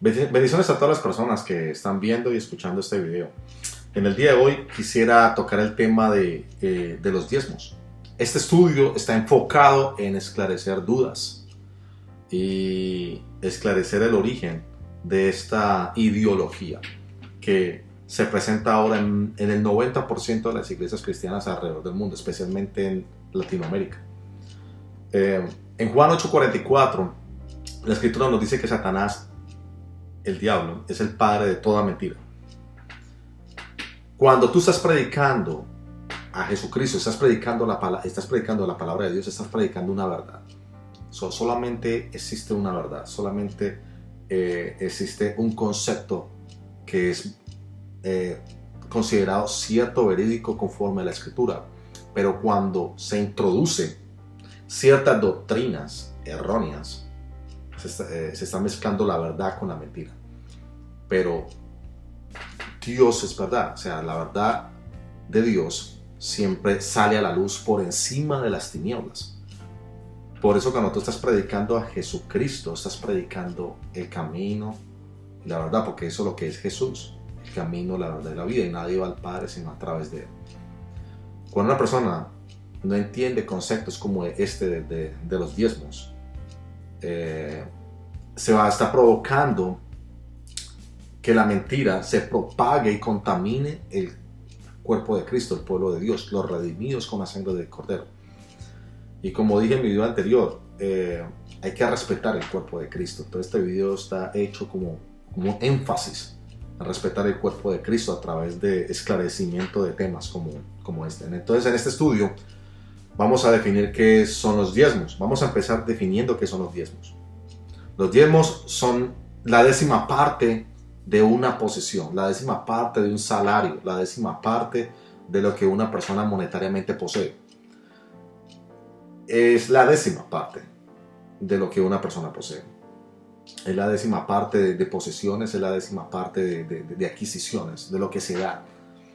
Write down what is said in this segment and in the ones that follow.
Bendiciones a todas las personas que están viendo y escuchando este video. En el día de hoy quisiera tocar el tema de los diezmos. Este estudio está enfocado en esclarecer dudas y esclarecer el origen de esta ideología que se presenta ahora en el 90% de las iglesias cristianas alrededor del mundo, especialmente en Latinoamérica. En Juan 8:44, la escritura nos dice que Satanás, el diablo, es el padre de toda mentira. Cuando tú estás predicando a Jesucristo, estás predicando la palabra de Dios, estás predicando una verdad. Solamente existe una verdad, solamente existe un concepto que es considerado cierto, verídico, conforme a la Escritura. Pero cuando se introduce ciertas doctrinas erróneas, se está mezclando la verdad con la mentira. Pero Dios es verdad, o sea, la verdad de Dios siempre sale a la luz por encima de las tinieblas. Por eso cuando tú estás predicando a Jesucristo, estás predicando el camino y la verdad, porque eso es lo que es Jesús, el camino, la verdad y la vida, y nadie va al Padre sino a través de él. Cuando una persona no entiende conceptos como este de los diezmos, está provocando que la mentira se propague y contamine el cuerpo de Cristo, el pueblo de Dios, los redimidos con la sangre del Cordero. Y como dije en mi video anterior, hay que respetar el cuerpo de Cristo. Todo este video está hecho como énfasis a respetar el cuerpo de Cristo a través de esclarecimiento de temas como este. Entonces, en este estudio vamos a definir qué son los diezmos. Vamos a empezar definiendo qué son los diezmos. Los diezmos son la 10ª parte de una posesión, la 10ª parte de un salario, la 10ª parte de lo que una persona monetariamente posee. Es la 10ª parte de lo que una persona posee. Es la 10ª parte de posesiones, es la 10ª parte de adquisiciones, de lo que se da.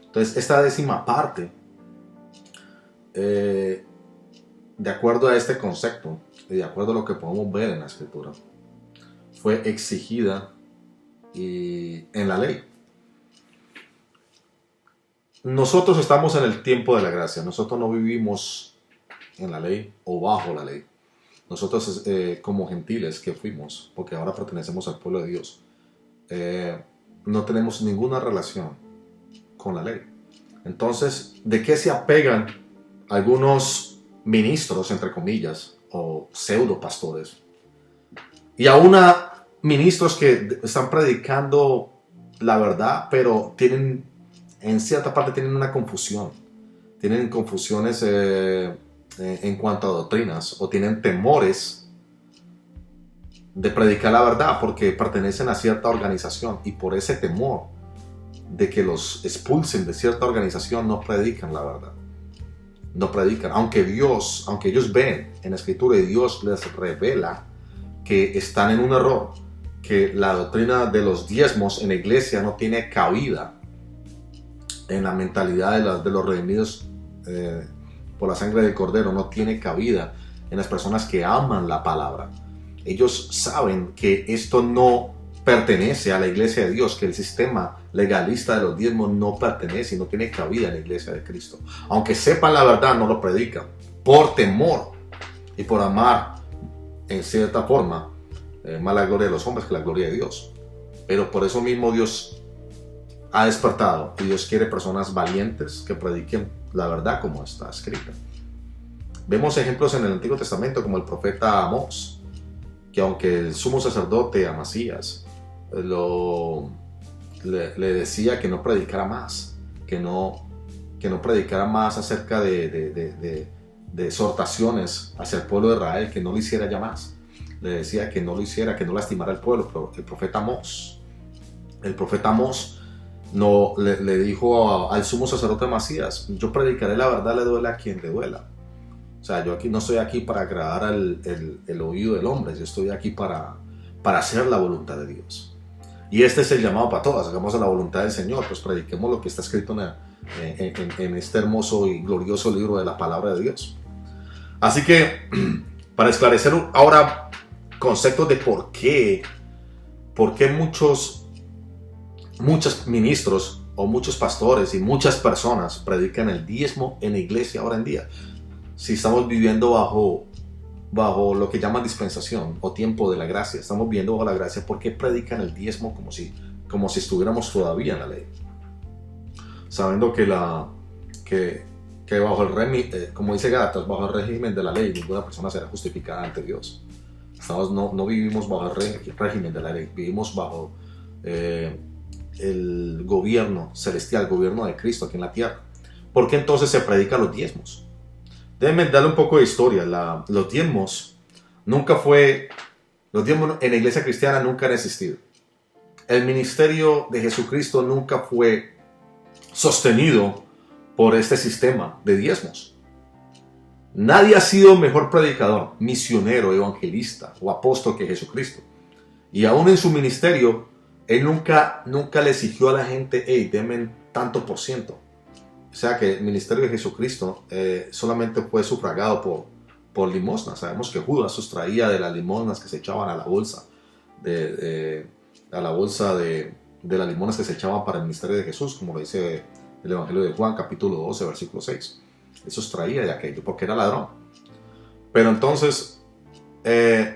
Entonces, esta 10ª parte, de acuerdo a este concepto y de acuerdo a lo que podemos ver en la Escritura, fue exigida en la ley. Nosotros estamos en el tiempo de la gracia. Nosotros no vivimos en la ley o bajo la ley. Nosotros como gentiles que fuimos, porque ahora pertenecemos al pueblo de Dios, no tenemos ninguna relación con la ley. Entonces, ¿de qué se apegan algunos ministros, entre comillas, o pseudo pastores? Y aún a ministros que están predicando la verdad, pero en cierta parte tienen una confusión. Tienen confusiones en cuanto a doctrinas, o tienen temores de predicar la verdad porque pertenecen a cierta organización, y por ese temor de que los expulsen de cierta organización no predican la verdad. No predican, aunque ellos ven en la Escritura y Dios les revela que están en un error, que la doctrina de los diezmos en la iglesia no tiene cabida en la mentalidad de los redimidos por la sangre del Cordero, no tiene cabida en las personas que aman la palabra. Ellos saben que esto no pertenece a la iglesia de Dios, que el sistema legalista de los diezmos no pertenece y no tiene cabida en la iglesia de Cristo. Aunque sepan la verdad, no lo predican por temor y por amar en cierta forma más la gloria de los hombres que la gloria de Dios. Pero por eso mismo Dios ha despertado, y Dios quiere personas valientes que prediquen la verdad como está escrita. Vemos ejemplos en el Antiguo Testamento como el profeta Amós, que aunque el sumo sacerdote Amasías le decía que no predicara más, que no predicara más acerca de exhortaciones hacia el pueblo de Israel, que no lo hiciera ya más. Le decía que no lo hiciera, que no lastimara al pueblo. Pero el profeta Amós no le dijo al sumo sacerdote Amasías: yo predicaré la verdad, le duela a quien le duela. O sea, yo aquí no estoy aquí para agradar el oído del hombre, yo estoy aquí para hacer la voluntad de Dios. Y este es el llamado para todas: hagamos la voluntad del Señor, pues prediquemos lo que está escrito en este hermoso y glorioso libro de la palabra de Dios. Así que, para esclarecer ahora conceptos de por qué ¿por qué muchos ministros o muchos pastores y muchas personas predican el diezmo en la iglesia ahora en día? Si estamos viviendo bajo lo que llaman dispensación o tiempo de la gracia, estamos viviendo bajo la gracia, ¿por qué predican el diezmo como si estuviéramos todavía en la ley? Sabiendo que bajo el régimen, como dice Gálatas, bajo el régimen de la ley, ninguna persona será justificada ante Dios. No vivimos bajo el régimen de la ley, vivimos bajo el gobierno celestial, el gobierno de Cristo aquí en la tierra. ¿Por qué entonces se predican los diezmos? Déjenme darle un poco de historia. Los diezmos en la iglesia cristiana nunca han existido. El ministerio de Jesucristo nunca fue sostenido por este sistema de diezmos. Nadie ha sido mejor predicador, misionero, evangelista o apóstol que Jesucristo. Y aún en su ministerio, Él nunca le exigió a la gente, hey, denme tanto por ciento. O sea que el ministerio de Jesucristo solamente fue sufragado por limosna. Sabemos que Judas sustraía de las limosnas que se echaban a la bolsa, de las limosnas que se echaban para el ministerio de Jesús, como lo dice el Evangelio de Juan, capítulo 12, versículo 6. Él sustraía de aquello porque era ladrón. Pero entonces,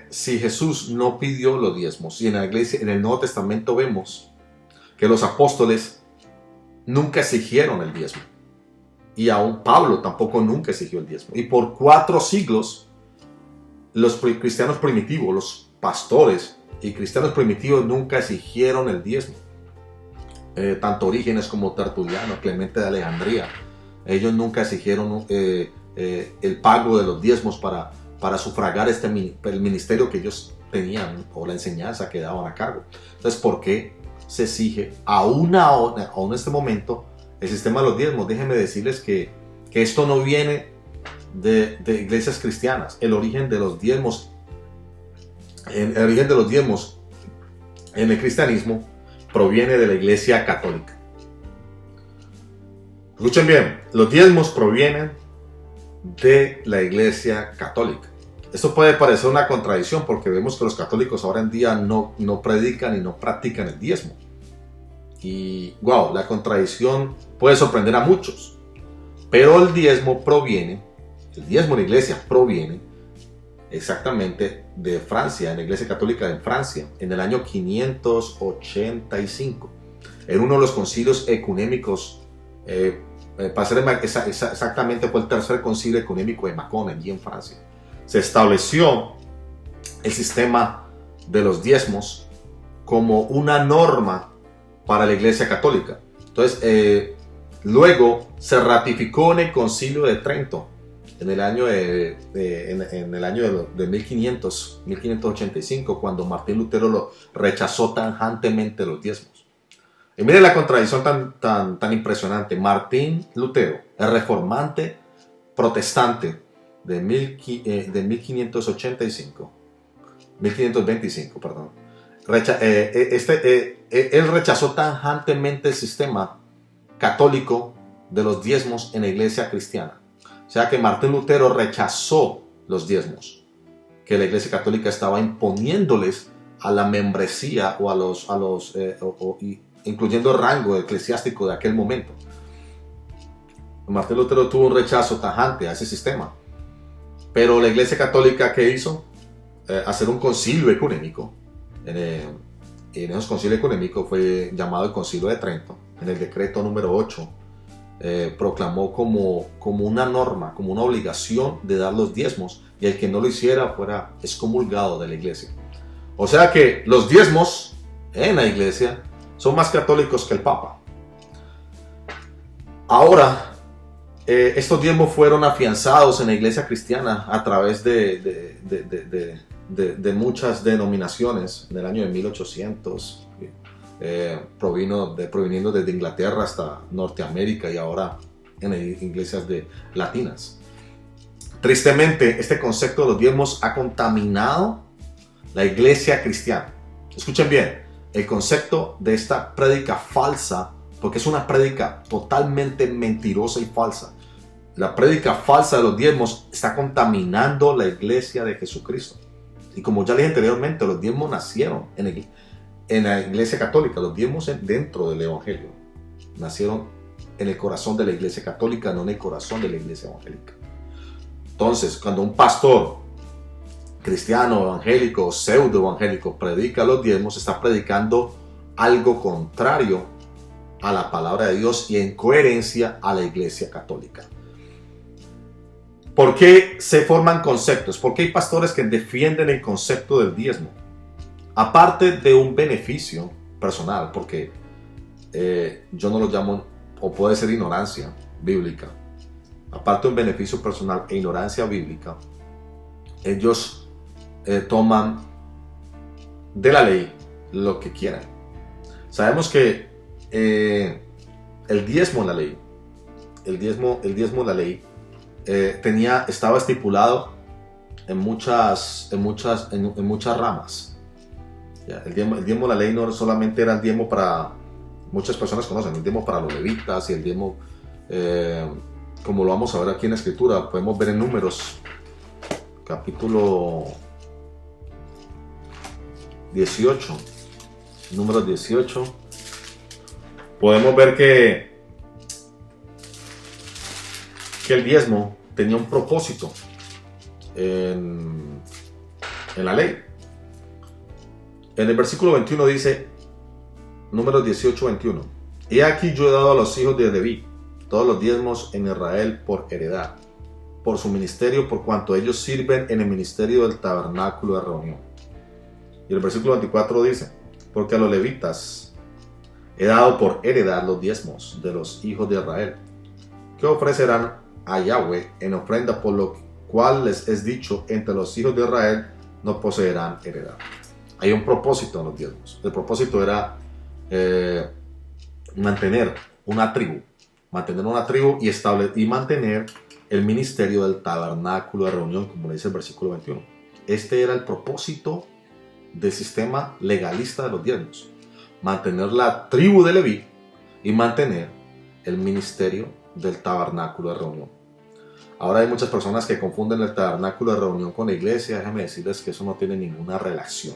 si Jesús no pidió los diezmos, y en la iglesia, en el Nuevo Testamento vemos que los apóstoles nunca exigieron el diezmo. Y aún Pablo tampoco nunca exigió el diezmo. Y por 4 siglos, los cristianos primitivos, los pastores y cristianos primitivos nunca exigieron el diezmo. Tanto Orígenes como Tertuliano, Clemente de Alejandría, ellos nunca exigieron el pago de los diezmos para sufragar el ministerio que ellos tenían o la enseñanza que daban a cargo. Entonces, ¿por qué se exige aún en este momento el sistema de los diezmos? Déjenme decirles que esto no viene de iglesias cristianas. El origen de los diezmos en el cristianismo proviene de la iglesia católica. Escuchen bien, los diezmos provienen de la iglesia católica. Esto puede parecer una contradicción porque vemos que los católicos ahora en día no predican y no practican el diezmo. Y wow, la contradicción puede sorprender a muchos. Pero el diezmo en la iglesia proviene exactamente de Francia, en la iglesia católica de Francia, en el año 585. En uno de los concilios ecuménicos, para ser exactamente fue el tercer concilio ecuménico de Macón, allí en Francia. Se estableció el sistema de los diezmos como una norma para la iglesia católica. Entonces, luego se ratificó en el concilio de Trento en el año de 1585, cuando Martín Lutero lo rechazó tajantemente los diezmos. Y mire la contradicción tan impresionante. Martín Lutero, el reformante protestante de 1525, perdón, él rechazó tajantemente el sistema católico de los diezmos en la iglesia cristiana. O sea que Martín Lutero rechazó los diezmos que la iglesia católica estaba imponiéndoles a la membresía incluyendo el rango eclesiástico de aquel momento. Martín Lutero tuvo un rechazo tajante a ese sistema. Pero la iglesia católica, ¿qué hizo? Hacer un concilio ecuménico. En esos concilios ecuménicos fue llamado el Concilio de Trento. En el decreto número 8 proclamó como una norma, como una obligación de dar los diezmos, y el que no lo hiciera fuera excomulgado de la iglesia. O sea que los diezmos en la iglesia son más católicos que el Papa. Ahora, estos diezmos fueron afianzados en la iglesia cristiana a través de muchas denominaciones en el año de 1800, proviniendo desde Inglaterra hasta Norteamérica y ahora en iglesias latinas. Tristemente, este concepto de los diezmos ha contaminado la iglesia cristiana. Escuchen bien, el concepto de esta prédica falsa, porque es una prédica totalmente mentirosa y falsa. La prédica falsa de los diezmos está contaminando la iglesia de Jesucristo. Y como ya les dije anteriormente, los diezmos nacieron en la iglesia católica, los diezmos dentro del evangelio, nacieron en el corazón de la iglesia católica, no en el corazón de la iglesia evangélica. Entonces, cuando un pastor cristiano, evangélico, pseudo evangélico predica los diezmos, está predicando algo contrario a la palabra de Dios y en coherencia a la iglesia católica. ¿Por qué se forman conceptos? ¿Por qué hay pastores que defienden el concepto del diezmo? Aparte de un beneficio personal, porque yo no lo llamo, o puede ser ignorancia bíblica. Aparte de un beneficio personal e ignorancia bíblica, ellos toman de la ley lo que quieran. Sabemos que el diezmo en la ley, el diezmo en la ley estaba estipulado en muchas ramas. Ya, el diezmo de la ley no solamente era el diezmo para, muchas personas conocen, el diezmo para los levitas y el diezmo, como lo vamos a ver aquí en la escritura, podemos ver en Números, capítulo 18, Números 18, podemos ver que el diezmo tenía un propósito en la ley. En el versículo 21 dice, Números 18, 21, he aquí yo he dado a los hijos de Leví todos los diezmos en Israel por heredad, por su ministerio, por cuanto ellos sirven en el ministerio del tabernáculo de reunión. Y el versículo 24 dice, porque a los levitas he dado por heredad los diezmos de los hijos de Israel, que ofrecerán a Yahweh en ofrenda, por lo cual les es dicho, entre los hijos de Israel no poseerán heredad. Hay un propósito en los diezmos. El propósito era mantener una tribu y mantener el ministerio del tabernáculo de reunión, como dice el versículo 21. Este era el propósito del sistema legalista de los diezmos: mantener la tribu de Leví y mantener el ministerio del tabernáculo de reunión. Ahora hay muchas personas que confunden el tabernáculo de reunión con la iglesia. Déjenme decirles que eso no tiene ninguna relación.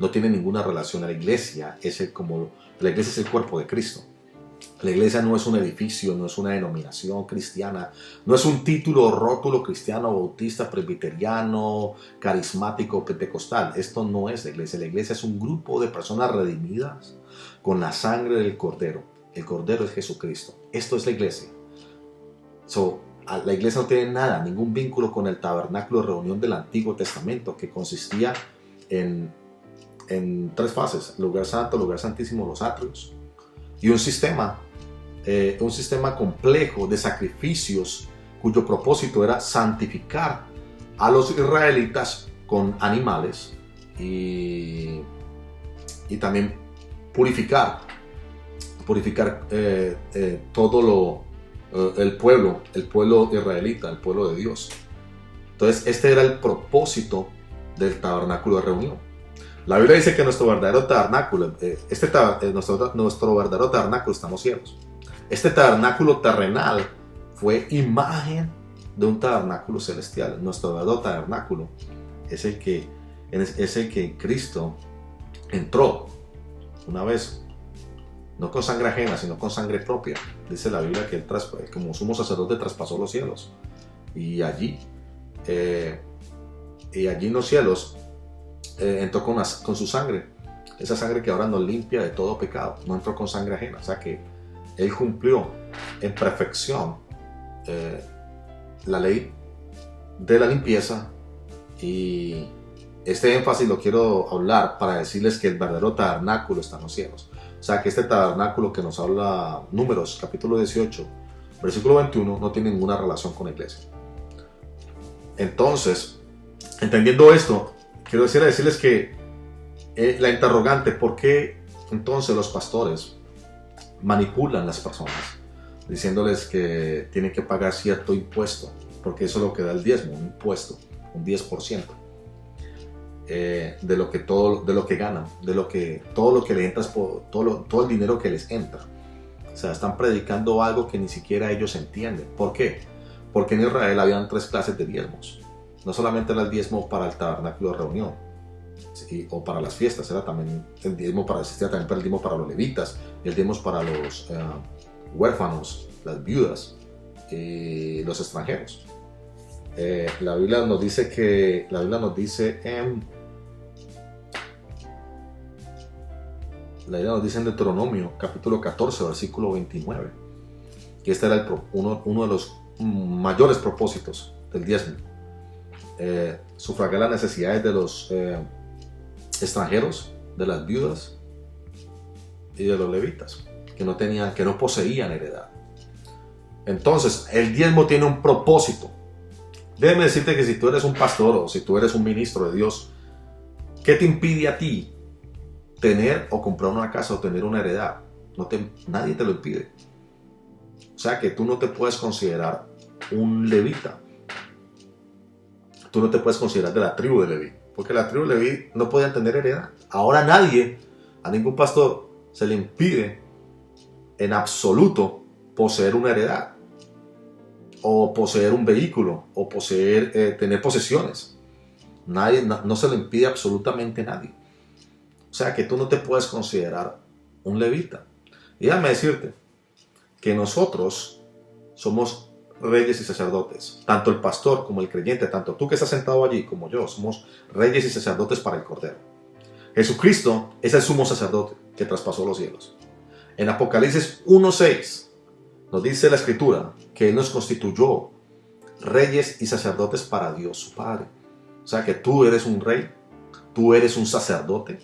No tiene ninguna relación. La iglesia es el cuerpo de Cristo. La iglesia no es un edificio, no es una denominación cristiana, no es un título o rótulo cristiano, bautista, presbiteriano, carismático, pentecostal. Esto no es la iglesia. La iglesia es un grupo de personas redimidas con la sangre del Cordero. El Cordero es Jesucristo. Esto es la iglesia. La iglesia no tiene nada, ningún vínculo con el tabernáculo de reunión del Antiguo Testamento, que consistía en tres fases: lugar santo, lugar santísimo, los atrios, y un sistema complejo de sacrificios cuyo propósito era santificar a los israelitas con animales y también purificar todo el pueblo israelita, el pueblo de Dios. Entonces este era el propósito del tabernáculo de reunión. La Biblia dice que nuestro verdadero tabernáculo, nuestro verdadero tabernáculo está en los cielos. Este tabernáculo terrenal fue imagen de un tabernáculo celestial. Nuestro verdadero tabernáculo es el que Cristo entró una vez, no con sangre ajena, sino con sangre propia. Dice la Biblia que él, como sumo sacerdote, traspasó los cielos. Y allí en los cielos entró con su sangre. Esa sangre que ahora nos limpia de todo pecado. No entró con sangre ajena. O sea que él cumplió en perfección la ley de la limpieza. Y este énfasis lo quiero hablar para decirles que el verdadero tabernáculo está en los cielos. O sea que este tabernáculo que nos habla Números, capítulo 18, versículo 21, no tiene ninguna relación con la iglesia. Entonces, entendiendo esto, quiero decirles que la interrogante, ¿por qué entonces los pastores manipulan a las personas diciéndoles que tienen que pagar cierto impuesto? Porque eso es lo que da el diezmo, un impuesto, un 10%. De lo que ganan, todo lo que le entra, todo el dinero que les entra. O sea, están predicando algo que ni siquiera ellos entienden. ¿Por qué? Porque en Israel habían tres clases de diezmos. No solamente era el diezmo para el tabernáculo de reunión, ¿sí? O para las fiestas, era también el diezmo para, existía también el diezmo para los levitas, el diezmo para los huérfanos, las viudas, los extranjeros. La Biblia nos dice en Deuteronomio capítulo 14 versículo 29 que este era uno de los mayores propósitos del diezmo, sufragar las necesidades de los extranjeros, de las viudas y de los levitas que no poseían heredad. Entonces el diezmo tiene un propósito. Déjame decirte que si tú eres un pastor o si tú eres un ministro de Dios, ¿qué te impide a ti tener o comprar una casa o tener una heredad? Nadie te lo impide. O sea que tú no te puedes considerar un levita. Tú no te puedes considerar de la tribu de Leví, porque la tribu de Leví no podían tener heredad. Ahora a ningún pastor se le impide en absoluto poseer una heredad, o poseer un vehículo, o tener posesiones. No se le impide absolutamente a nadie. O sea que tú no te puedes considerar un levita. Y déjame decirte que nosotros somos reyes y sacerdotes. Tanto el pastor como el creyente, tanto tú que estás sentado allí como yo, somos reyes y sacerdotes para el Cordero. Jesucristo es el sumo sacerdote que traspasó los cielos. En Apocalipsis 1:6 nos dice la Escritura que Él nos constituyó reyes y sacerdotes para Dios su Padre. O sea que tú eres un rey, tú eres un sacerdote.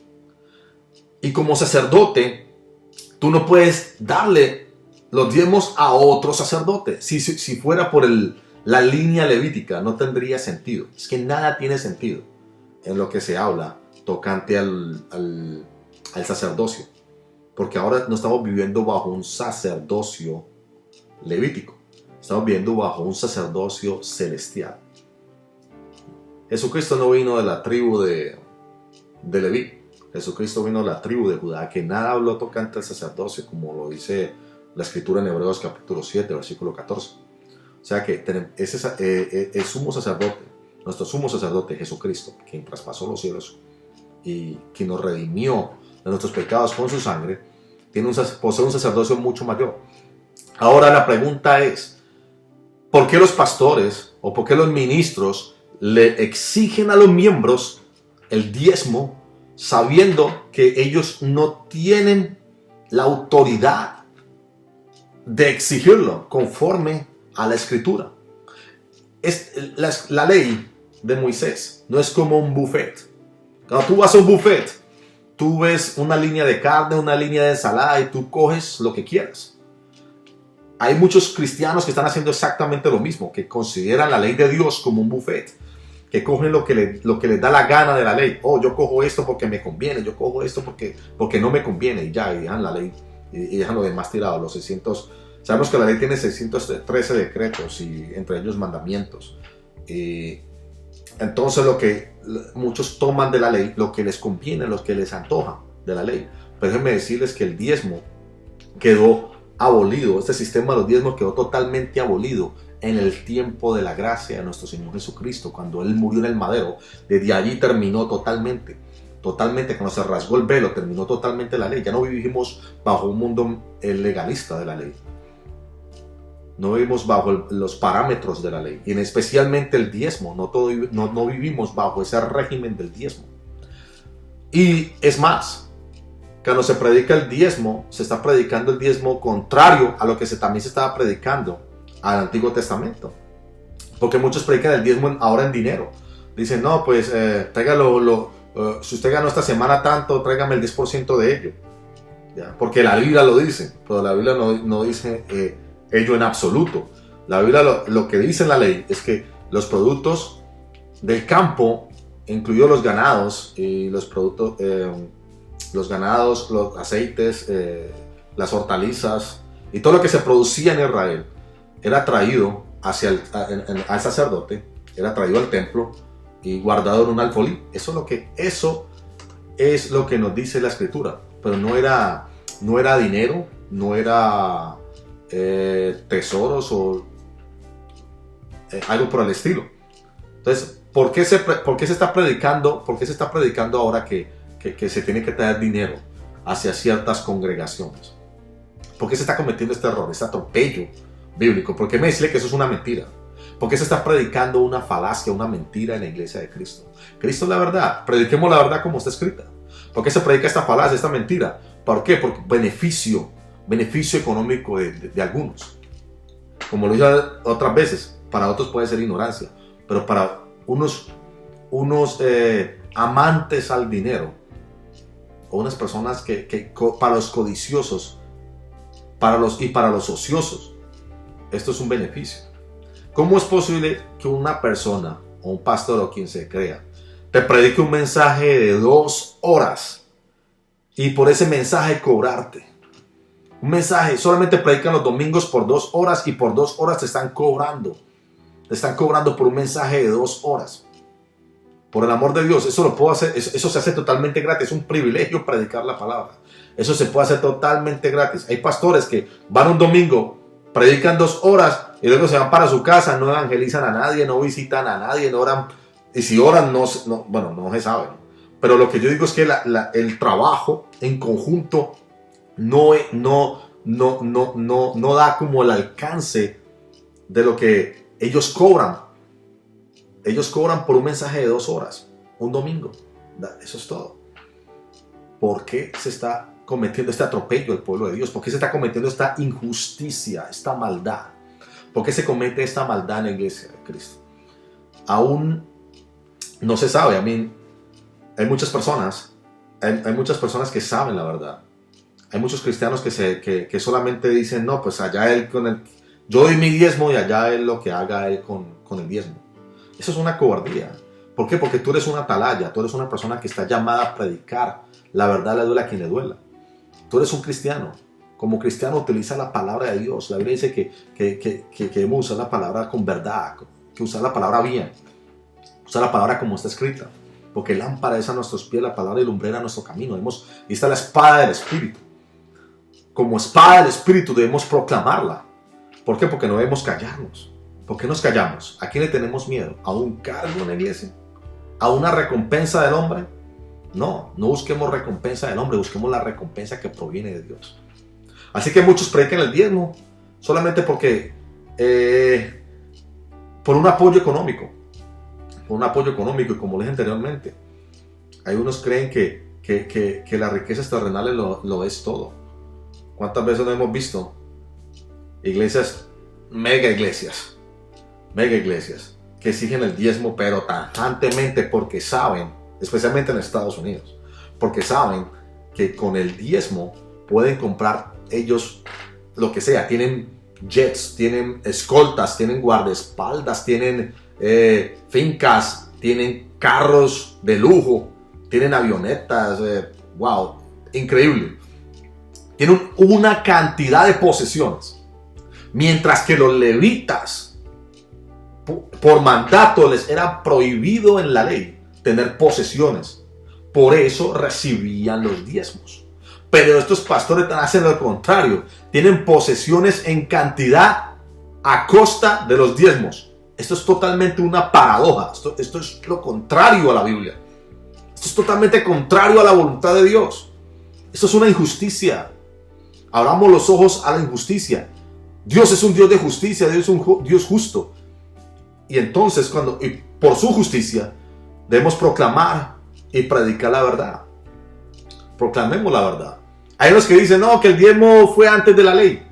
Y como sacerdote, tú no puedes darle los diezmos a otro sacerdote. Si fuera por la línea levítica, no tendría sentido. Es que nada tiene sentido en lo que se habla tocante al sacerdocio. Porque ahora no estamos viviendo bajo un sacerdocio levítico. Estamos viviendo bajo un sacerdocio celestial. Jesucristo no vino de la tribu de Leví. Jesucristo vino de la tribu de Judá, que nada habló tocante al sacerdocio, como lo dice la Escritura en Hebreos capítulo 7, versículo 14. O sea que el sumo sacerdote, nuestro sumo sacerdote Jesucristo, quien traspasó los cielos y quien nos redimió de nuestros pecados con su sangre, posee un sacerdocio mucho mayor. Ahora la pregunta es, ¿por qué los pastores o por qué los ministros le exigen a los miembros el diezmo, sabiendo que ellos no tienen la autoridad de exigirlo conforme a la Escritura? La ley de Moisés no es como un buffet. Cuando tú vas a un buffet, tú ves una línea de carne, una línea de ensalada y tú coges lo que quieras. Hay muchos cristianos que están haciendo exactamente lo mismo, que consideran la ley de Dios como un buffet, que cogen lo que les da la gana de la ley. Oh, yo cojo esto porque me conviene, yo cojo esto porque no me conviene, y ya, y dejan la ley, y dejan lo demás tirado, los 600. Sabemos que la ley tiene 613 decretos, y entre ellos mandamientos. Entonces muchos toman de la ley lo que les conviene, lo que les antoja de la ley. Pero déjenme decirles que el diezmo quedó abolido, este sistema de los diezmos quedó totalmente abolido en el tiempo de la gracia de nuestro Señor Jesucristo, cuando Él murió en el madero. Desde allí terminó totalmente, cuando se rasgó el velo, terminó totalmente la ley. Ya no vivimos bajo un mundo legalista de la ley. No vivimos bajo los parámetros de la ley, y especialmente el diezmo. No vivimos bajo ese régimen del diezmo. Y es más, cuando se predica el diezmo, se está predicando el diezmo contrario a lo que también se estaba predicando al Antiguo Testamento. Porque muchos predican el diezmo ahora en dinero. Dicen, no, pues tráigalo, si usted ganó esta semana tanto, tráigame el 10% de ello. ¿Ya? Porque la Biblia lo dice, pero la Biblia no dice ello en absoluto. La Biblia lo que dice en la ley es que los productos del campo, incluidos los ganados y los productos, los aceites, las hortalizas y todo lo que se producía en Israel, era traído al sacerdote, era traído al templo y guardado en un alfolí. Eso es lo que nos dice la Escritura. Pero no era dinero, no era tesoros o algo por el estilo. Entonces, por qué se está predicando? ¿Por qué se está predicando ahora que se tiene que traer dinero hacia ciertas congregaciones? ¿Por qué se está cometiendo este error, este atropello bíblico? ¿Por qué me dice que eso es una mentira? ¿Por qué se está predicando una falacia, una mentira en la iglesia de Cristo? Cristo es la verdad. Prediquemos la verdad como está escrita. ¿Por qué se predica esta falacia, esta mentira? ¿Por qué? Porque beneficio económico de algunos. Como lo dije otras veces, para otros puede ser ignorancia, pero para unos amantes al dinero, o unas personas para los codiciosos, para los ociosos, esto es un beneficio. ¿Cómo es posible que una persona, o un pastor, o quien se crea, te predique un mensaje de 2 horas y por ese mensaje cobrarte? Un mensaje, solamente predican los domingos por 2 horas y por 2 horas te están cobrando. Te están cobrando por un mensaje de 2 horas. Por el amor de Dios, eso lo puedo hacer, eso se hace totalmente gratis. Es un privilegio predicar la palabra. Eso se puede hacer totalmente gratis. Hay pastores que van un domingo, predican 2 horas y luego se van para su casa, no evangelizan a nadie, no visitan a nadie, no oran. Y si oran, no se sabe, ¿no? Pero lo que yo digo es que el trabajo en conjunto no da como el alcance de lo que ellos cobran. Ellos cobran por un mensaje de 2 horas, un domingo. Eso es todo. ¿Por qué se está cometiendo este atropello al pueblo de Dios? ¿Por qué se está cometiendo esta injusticia, esta maldad? ¿Por qué se comete esta maldad en la iglesia de Cristo? Aún no se sabe. Hay muchas personas que saben la verdad. Hay muchos cristianos que solamente dicen, no, pues allá él yo doy mi diezmo y allá él lo que haga él con el diezmo. Eso es una cobardía. ¿Por qué? Porque tú eres una atalaya, tú eres una persona que está llamada a predicar. La verdad le duele a quien le duela. Tú eres un cristiano. Como cristiano utiliza la palabra de Dios. La Biblia dice que debemos usar la palabra con verdad, que usar la palabra bien. Usar la palabra como está escrita. Porque lámpara es a nuestros pies la palabra y lumbrera a nuestro camino. Y está la espada del Espíritu. Como espada del Espíritu debemos proclamarla. ¿Por qué? Porque no debemos callarnos. ¿Por qué nos callamos? ¿A quién le tenemos miedo? ¿A un cargo en la iglesia? ¿A una recompensa del hombre? No busquemos recompensa del hombre, busquemos la recompensa que proviene de Dios. Así que muchos predican el diezmo solamente porque por un apoyo económico. Por un apoyo económico, y como les dije anteriormente, hay unos creen que las riquezas terrenales lo es todo. ¿Cuántas veces no hemos visto iglesias, mega iglesias, que exigen el diezmo, pero tajantemente, porque saben, especialmente en Estados Unidos, porque saben que con el diezmo pueden comprar ellos lo que sea? Tienen jets, tienen escoltas, tienen guardaespaldas, tienen fincas, tienen carros de lujo, tienen avionetas, wow, increíble. Tienen una cantidad de posesiones, mientras que los levitas, por mandato, les era prohibido en la ley tener posesiones. Por eso recibían los diezmos. Pero estos pastores hacen lo contrario. Tienen posesiones en cantidad a costa de los diezmos. Esto es totalmente una paradoja. Esto es lo contrario a la Biblia. Esto es totalmente contrario a la voluntad de Dios. Esto es una injusticia. Abramos los ojos a la injusticia. Dios es un Dios de justicia. Dios es un Dios justo. Y entonces, por su justicia, debemos proclamar y predicar la verdad. Proclamemos la verdad. Hay los que dicen, no, que el diezmo fue antes de la ley.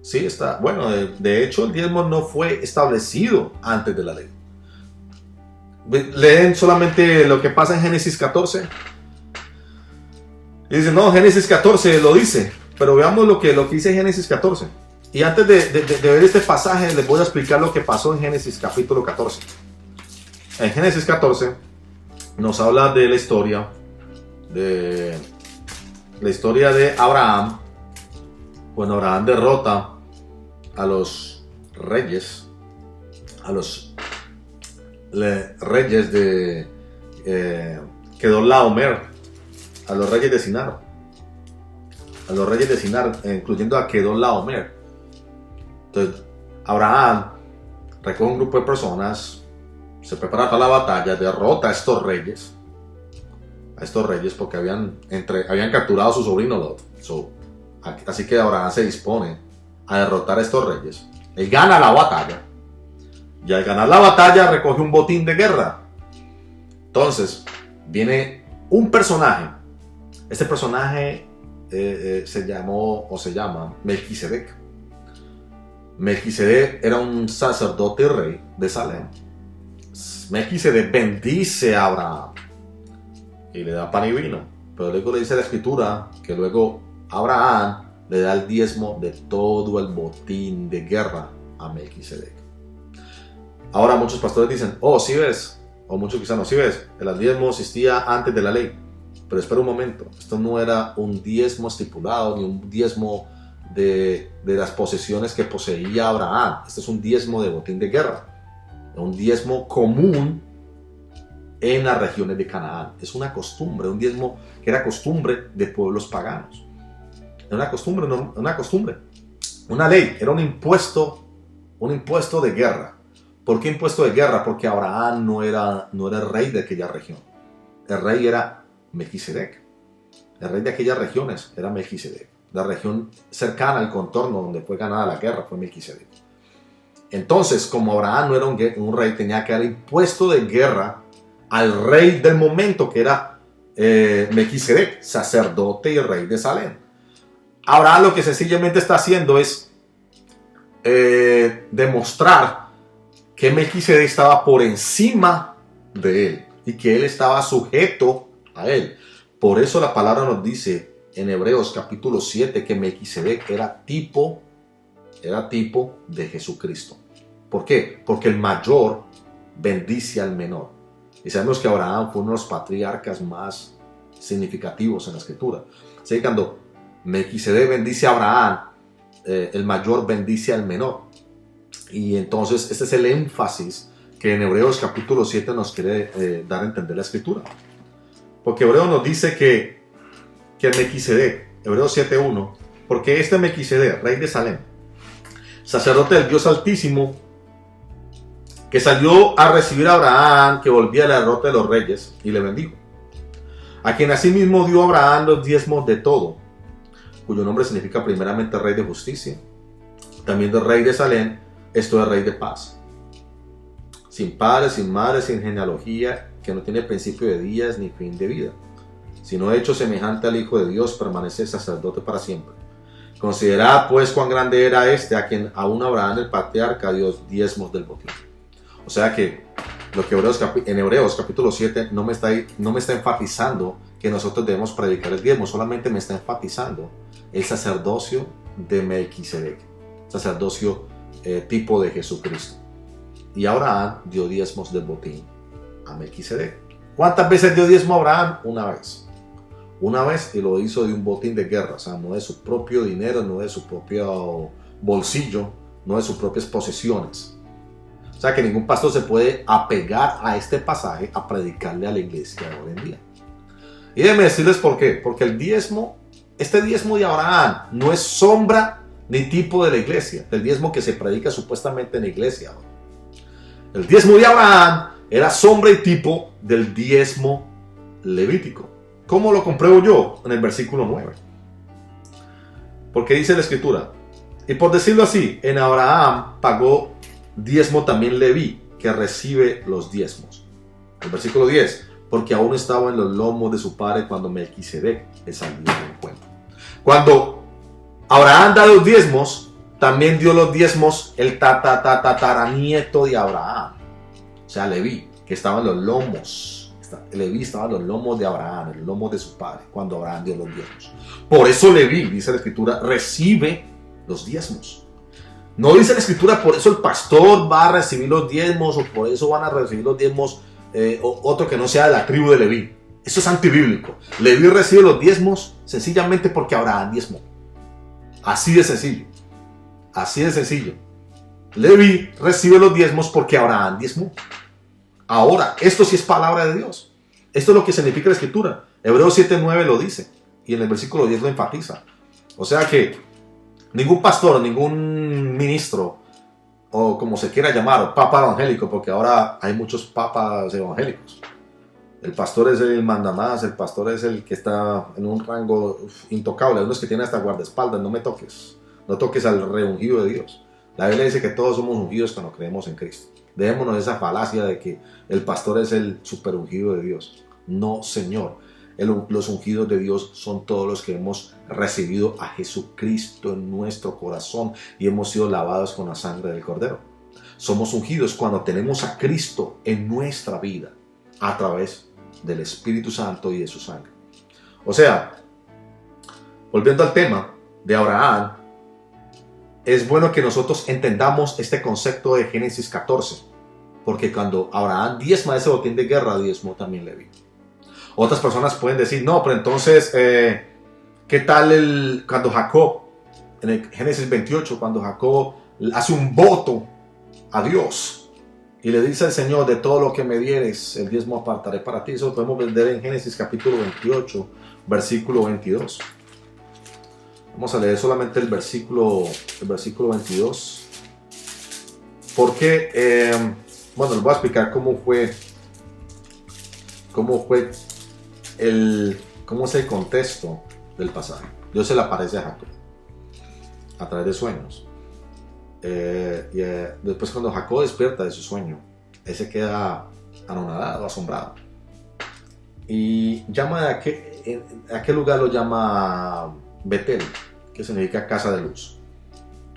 Sí, está. Bueno, de hecho, el diezmo no fue establecido antes de la ley. Leen solamente lo que pasa en Génesis 14. Y dicen, no, Génesis 14 lo dice. Pero veamos lo que dice Génesis 14. Y antes de ver este pasaje, les voy a explicar lo que pasó en Génesis capítulo 14. En Génesis 14 nos habla de la historia de Abraham, cuando Abraham derrota a los reyes de Kedorlaomer, a los reyes de Sinar, incluyendo a Kedorlaomer. Entonces Abraham recoge un grupo de personas, se prepara para la batalla, derrota a estos reyes porque habían capturado a su sobrino Lot. Así que Abraham se dispone a derrotar a estos reyes. Él gana la batalla. Y al ganar la batalla recoge un botín de guerra. Entonces viene un personaje. Este personaje se llama Melquisedec. Melquisedec era un sacerdote y rey de Salem. Melquisedec bendice a Abraham y le da pan y vino. Pero luego le dice la escritura que luego Abraham le da el diezmo de todo el botín de guerra a Melquisedec. Ahora muchos pastores dicen, sí ves, o muchos cristianos, sí ves, el diezmo existía antes de la ley. Pero espera un momento, esto no era un diezmo estipulado, ni un diezmo de las posesiones que poseía Abraham. Este es un diezmo de botín de guerra, un diezmo común en las regiones de Canaán. Es una costumbre, un diezmo que era costumbre de pueblos paganos. Era una costumbre, una ley, era un impuesto de guerra. ¿Por qué impuesto de guerra? Porque Abraham no era el rey de aquella región. El rey era Melquisedec. El rey de aquellas regiones era Melquisedec. La región cercana al contorno donde fue ganada la guerra fue Melquisedec. Entonces, como Abraham no era un rey, tenía que dar impuesto de guerra al rey del momento, que era Melquisedec, sacerdote y rey de Salem. Abraham lo que sencillamente está haciendo es demostrar que Melquisedec estaba por encima de él y que él estaba sujeto a él. Por eso la palabra nos dice en Hebreos capítulo 7 que Melquisedec era tipo de Jesucristo. ¿Por qué? Porque el mayor bendice al menor. Y sabemos que Abraham fue uno de los patriarcas más significativos en la escritura. Así que cuando Melquisedec bendice a Abraham, el mayor bendice al menor. Y entonces este es el énfasis que en Hebreos capítulo 7 nos quiere dar a entender la escritura. Porque Hebreos nos dice que Melquisedec, Hebreos 7:1, porque este Melquisedec, rey de Salem, sacerdote del Dios Altísimo, que salió a recibir a Abraham, que volvía de la derrota de los reyes, y le bendijo. A quien asimismo dio a Abraham los diezmos de todo, cuyo nombre significa primeramente rey de justicia, también de rey de Salem, esto es rey de paz. Sin padre, sin madre, sin genealogía, que no tiene principio de días ni fin de vida, sino hecho semejante al Hijo de Dios, permanece sacerdote para siempre. Considerad pues cuán grande era este, a quien aún Abraham el patriarca dio diezmos del botín. O sea que lo que en Hebreos capítulo 7 no me está enfatizando que nosotros debemos predicar el diezmo, solamente me está enfatizando el sacerdocio de Melquisedec, sacerdocio tipo de Jesucristo. Y Abraham dio diezmos del botín a Melquisedec. ¿Cuántas veces dio diezmo a Abraham? Una vez, y lo hizo de un botín de guerra, o sea, no de su propio dinero, no de su propio bolsillo, no de sus propias posesiones. O sea que ningún pastor se puede apegar a este pasaje a predicarle a la iglesia hoy en día. Y déjenme decirles por qué. Porque este diezmo de Abraham no es sombra ni tipo de la iglesia, el diezmo que se predica supuestamente en la iglesia. El diezmo de Abraham era sombra y tipo del diezmo levítico. ¿Cómo lo compruebo yo? En el versículo 9. Porque dice la escritura, y por decirlo así, en Abraham pagó diezmo también Leví, que recibe los diezmos. El versículo 10, porque aún estaba en los lomos de su padre cuando Melquisedec le salió del encuentro. Cuando Abraham da los diezmos, también dio los diezmos el tataranieto de Abraham, o sea, Leví, que estaba en los lomos. Leví estaba en los lomos de Abraham, en los lomos de su padre, cuando Abraham dio los diezmos. Por eso Leví, dice la escritura, recibe los diezmos. No dice la escritura, por eso el pastor va a recibir los diezmos, o por eso van a recibir los diezmos otro que no sea de la tribu de Leví. Eso es antibíblico. Leví recibe los diezmos sencillamente porque Abraham diezmó. Así de sencillo. Así de sencillo. Leví recibe los diezmos porque Abraham diezmó. Ahora, esto sí es palabra de Dios. Esto es lo que significa la escritura. Hebreos 7:9 lo dice. Y en el versículo 10 lo enfatiza. O sea que ningún pastor, ningún ministro o como se quiera llamar, o papa evangélico, porque ahora hay muchos papas evangélicos. El pastor es el mandamás, el pastor es el que está en un rango intocable. Hay unos que tienen hasta guardaespaldas, no me toques, no toques al reungido de Dios. La Biblia dice que todos somos ungidos cuando creemos en Cristo. Dejémonos de esa falacia de que el pastor es el super ungido de Dios. No, Señor. Los ungidos de Dios son todos los que hemos recibido a Jesucristo en nuestro corazón y hemos sido lavados con la sangre del Cordero. Somos ungidos cuando tenemos a Cristo en nuestra vida a través del Espíritu Santo y de su sangre. O sea, volviendo al tema de Abraham, es bueno que nosotros entendamos este concepto de Génesis 14, porque cuando Abraham diezma ese botín de guerra, diezmó también Leví. Otras personas pueden decir, no, pero entonces, ¿qué tal cuando Jacob, en el Génesis 28, cuando Jacob hace un voto a Dios y le dice al Señor, de todo lo que me dieres, el diezmo apartaré para ti? Eso lo podemos ver en Génesis capítulo 28, versículo 22. Vamos a leer solamente el versículo 22. Porque, bueno, les voy a explicar cómo es el contexto del pasaje. Dios se le aparece a Jacob a través de sueños. Después, cuando Jacob despierta de su sueño, él se queda anonadado, asombrado. Y llama a aquel lugar lo llama Betel, que significa casa de luz.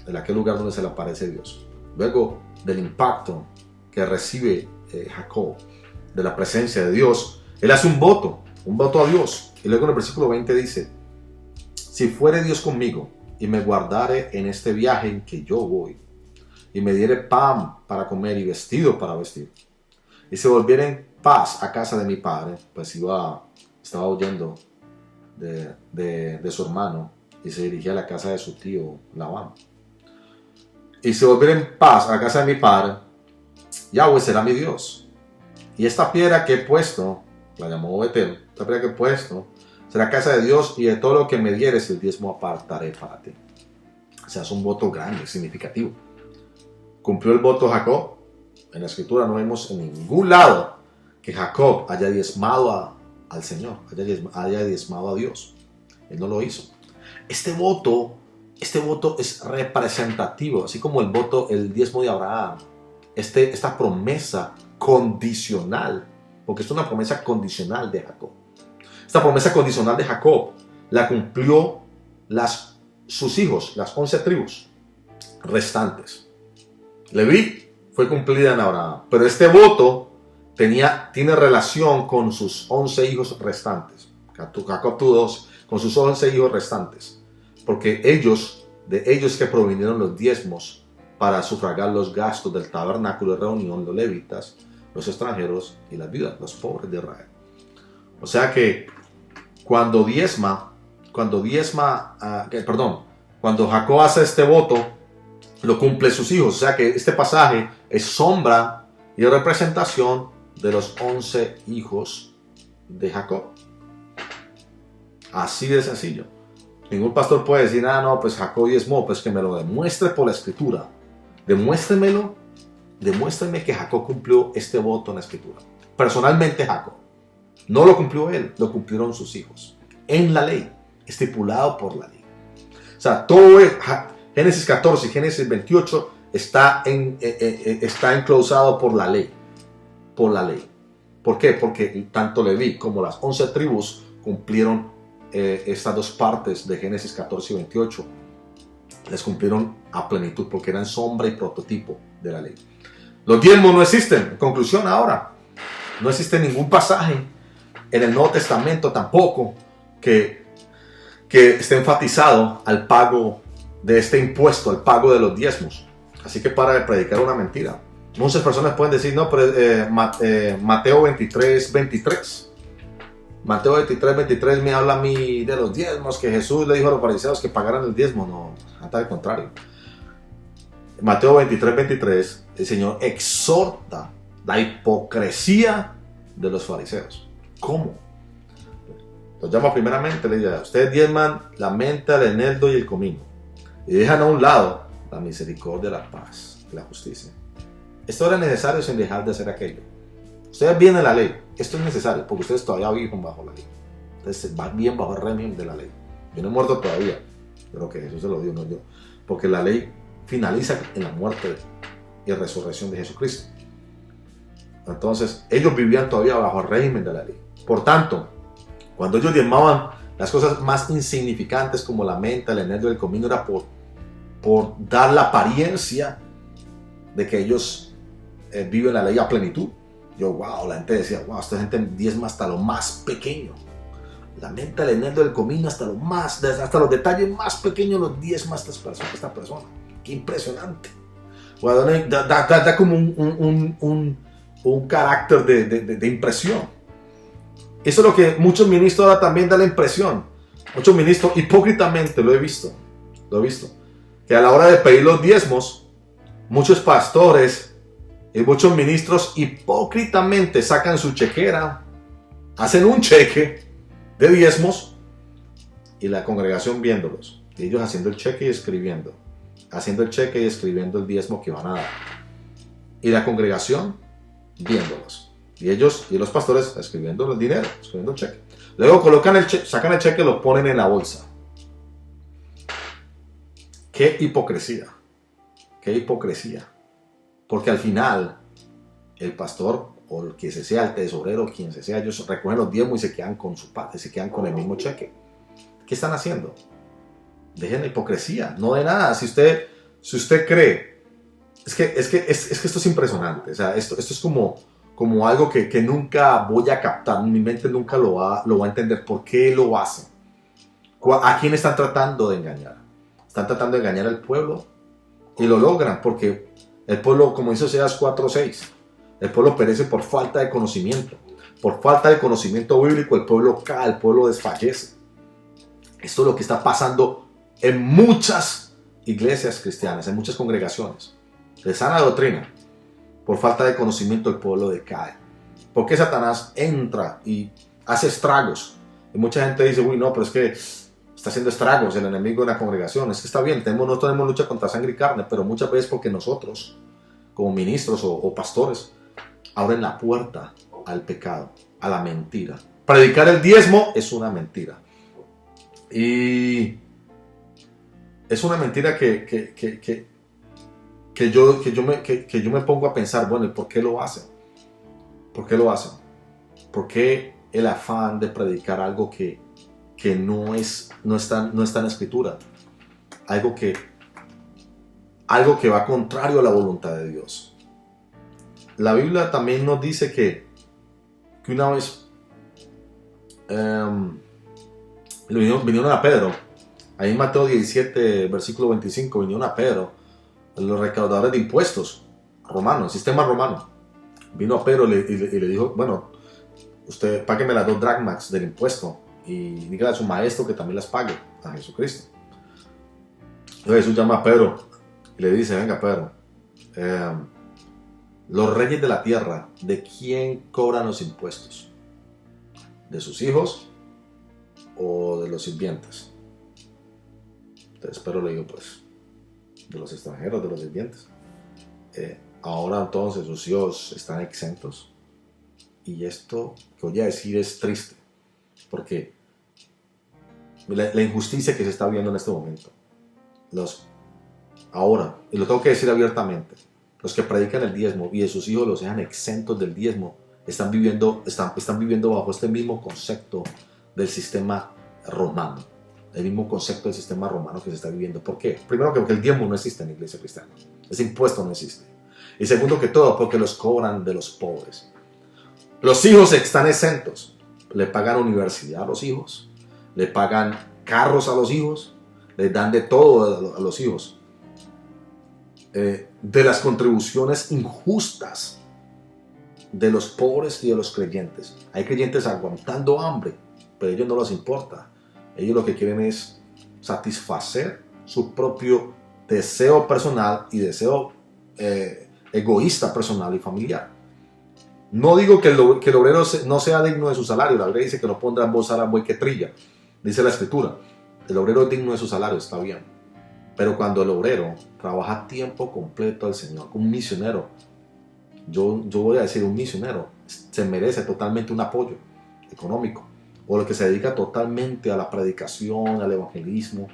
En aquel lugar donde se le aparece Dios. Luego del impacto que recibe Jacob de la presencia de Dios, él hace un voto a Dios. Y luego en el versículo 20 dice, si fuere Dios conmigo y me guardare en este viaje en que yo voy, y me diere pan para comer y vestido para vestir, y se volviera en paz a casa de mi padre, pues estaba huyendo de su hermano y se dirigía a la casa de su tío Labán. Y se volviera en paz a casa de mi padre, Yahweh será mi Dios. Y esta piedra que he puesto, la llamó Betel, esta piedra que he puesto, será casa de Dios, y de todo lo que me dieres el diezmo apartaré para ti. O sea, es un voto grande, significativo. ¿Cumplió el voto Jacob? En la escritura no vemos en ningún lado que Jacob haya diezmado al Señor, haya diezmado a Dios. Él no lo hizo. Este voto es representativo, así como el diezmo de Abraham. Esta promesa condicional, porque es una promesa condicional de Jacob. Esta promesa condicional de Jacob la cumplió sus hijos, las 11 tribus restantes. Leví fue cumplida en Abraham, pero este voto tiene relación con sus 11 hijos restantes. Jacob tuvo con sus 11 hijos restantes, porque de ellos que provinieron los diezmos para sufragar los gastos del tabernáculo de reunión, los levitas, los extranjeros y las viudas, los pobres de Israel. O sea que cuando Jacob hace este voto, lo cumple sus hijos. O sea que este pasaje es sombra y representación de los 11 hijos de Jacob. Así de sencillo. Ningún pastor puede decir, no, pues Jacob diezmó, pues que me lo demuestre por la escritura. Demuéstreme que Jacob cumplió este voto en la escritura. Personalmente Jacob. No lo cumplió él, lo cumplieron sus hijos. En la ley, estipulado por la ley. O sea, todo Génesis 14 y Génesis 28 está enclosado por la ley. Por la ley. ¿Por qué? Porque tanto Leví como las 11 tribus cumplieron estas dos partes de Génesis 14 y 28. Les cumplieron a plenitud porque eran sombra y prototipo de la ley. Los diezmos no existen. En conclusión ahora, no existe ningún pasaje en el Nuevo Testamento tampoco que esté enfatizado al pago de este impuesto, al pago de los diezmos. Así que para de predicar una mentira. Muchas personas pueden decir, no, pero Mateo 23, 23. Mateo 23, 23 me habla a mí de los diezmos, que Jesús le dijo a los fariseos que pagaran el diezmo. No, hasta al contrario. Mateo 23, 23, el Señor exhorta la hipocresía de los fariseos. ¿Cómo? Los llama primeramente, le dice, ustedes diezman la menta, el eneldo y el comino, y dejan a un lado la misericordia y la paz. y la justicia. Esto era necesario sin dejar de hacer aquello. Ustedes vienen la ley, esto es necesario porque ustedes todavía viven bajo la ley. Ustedes van bien bajo el régimen de la ley. Yo no he muerto todavía, pero que Jesús se lo dio, no yo. Porque la ley finaliza en la muerte y resurrección de Jesucristo. Entonces, ellos vivían todavía bajo el régimen de la ley. Por tanto, cuando ellos diezmaban las cosas más insignificantes como la menta, el eneldo y el comino, era por dar la apariencia de que ellos viven la ley a plenitud. La gente decía, wow, esta gente diezma hasta lo más pequeño. La menta, el eneldo, el comino, hasta los detalles más pequeños los diezma esta persona. Qué impresionante. Bueno, da como un carácter de impresión. Eso es lo que muchos ministros ahora también da la impresión. Muchos ministros, hipócritamente, lo he visto, que a la hora de pedir los diezmos, muchos pastores y muchos ministros hipócritamente sacan su chequera, hacen un cheque de diezmos y la congregación viéndolos. Y ellos haciendo el cheque y escribiendo. Haciendo el cheque y escribiendo el diezmo que van a dar. Y la congregación viéndolos. Y ellos y los pastores escribiendo el dinero, escribiendo el cheque. Luego sacan el cheque y lo ponen en la bolsa. ¡Qué hipocresía! ¡Qué hipocresía! Porque al final, el pastor o el que sea el tesorero, quien sea, ellos recogen los diezmos y se quedan con su parte, se quedan con el mismo cheque. ¿Qué están haciendo? Dejen la hipocresía, no de nada. Si usted cree, es que esto es impresionante. O sea, esto es como algo que nunca voy a captar, mi mente nunca lo va a entender. ¿Por qué lo hacen? ¿A quién están tratando de engañar? Están tratando de engañar al pueblo y lo logran porque el pueblo, como dice Oseas 4:6, el pueblo perece por falta de conocimiento. Por falta de conocimiento bíblico el pueblo cae, el pueblo desfallece. Esto es lo que está pasando en muchas iglesias cristianas, en muchas congregaciones de sana doctrina. Por falta de conocimiento el pueblo decae. Porque Satanás entra y hace estragos. Y mucha gente dice, uy, no, pero es que está haciendo estragos el enemigo de la congregación. Es que está bien, no tenemos lucha contra sangre y carne, pero muchas veces porque nosotros, como ministros o pastores, abren la puerta al pecado, a la mentira. Predicar el diezmo es una mentira. Y es una mentira que yo me pongo a pensar, bueno, ¿y por qué lo hacen? ¿Por qué lo hacen? ¿Por qué el afán de predicar algo que no está en la escritura? Algo que va contrario a la voluntad de Dios. La Biblia también nos dice que una vez vinieron a Pedro, ahí en Mateo 17, versículo 25, vinieron a Pedro, los recaudadores de impuestos romanos, el sistema romano. Vino a Pedro y le dijo, bueno, usted págueme las 2 dracmas del impuesto y dígale a su maestro que también las pague, a Jesucristo. Entonces Jesús llama a Pedro y le dice, venga Pedro, los reyes de la tierra, ¿de quién cobran los impuestos? ¿De sus hijos o de los sirvientes? Entonces Pedro le dijo, pues, de los extranjeros, de los sirvientes. Ahora entonces sus hijos están exentos. Y esto que voy a decir es triste, porque la injusticia que se está viendo en este momento. Ahora, y lo tengo que decir abiertamente, los que predican el diezmo y de sus hijos los dejan exentos del diezmo, están viviendo bajo este mismo concepto del sistema romano. El mismo concepto del sistema romano que se está viviendo. ¿Por qué? Primero, porque el diezmo no existe en la iglesia cristiana. Ese impuesto no existe. Y segundo que todo, porque los cobran de los pobres. Los hijos están exentos. Le pagan universidad a los hijos. Le pagan carros a los hijos. Les dan de todo a los hijos. De las contribuciones injustas de los pobres y de los creyentes. Hay creyentes aguantando hambre, pero a ellos no les importa. Ellos lo que quieren es satisfacer su propio deseo personal y deseo egoísta personal y familiar. No digo que el obrero no sea digno de su salario. La Biblia dice que no pondrá en voz al buey que trilla. Dice la Escritura. El obrero es digno de su salario, está bien. Pero cuando el obrero trabaja a tiempo completo al Señor, como un misionero, yo voy a decir un misionero, se merece totalmente un apoyo económico, o lo que se dedica totalmente a la predicación, al evangelismo.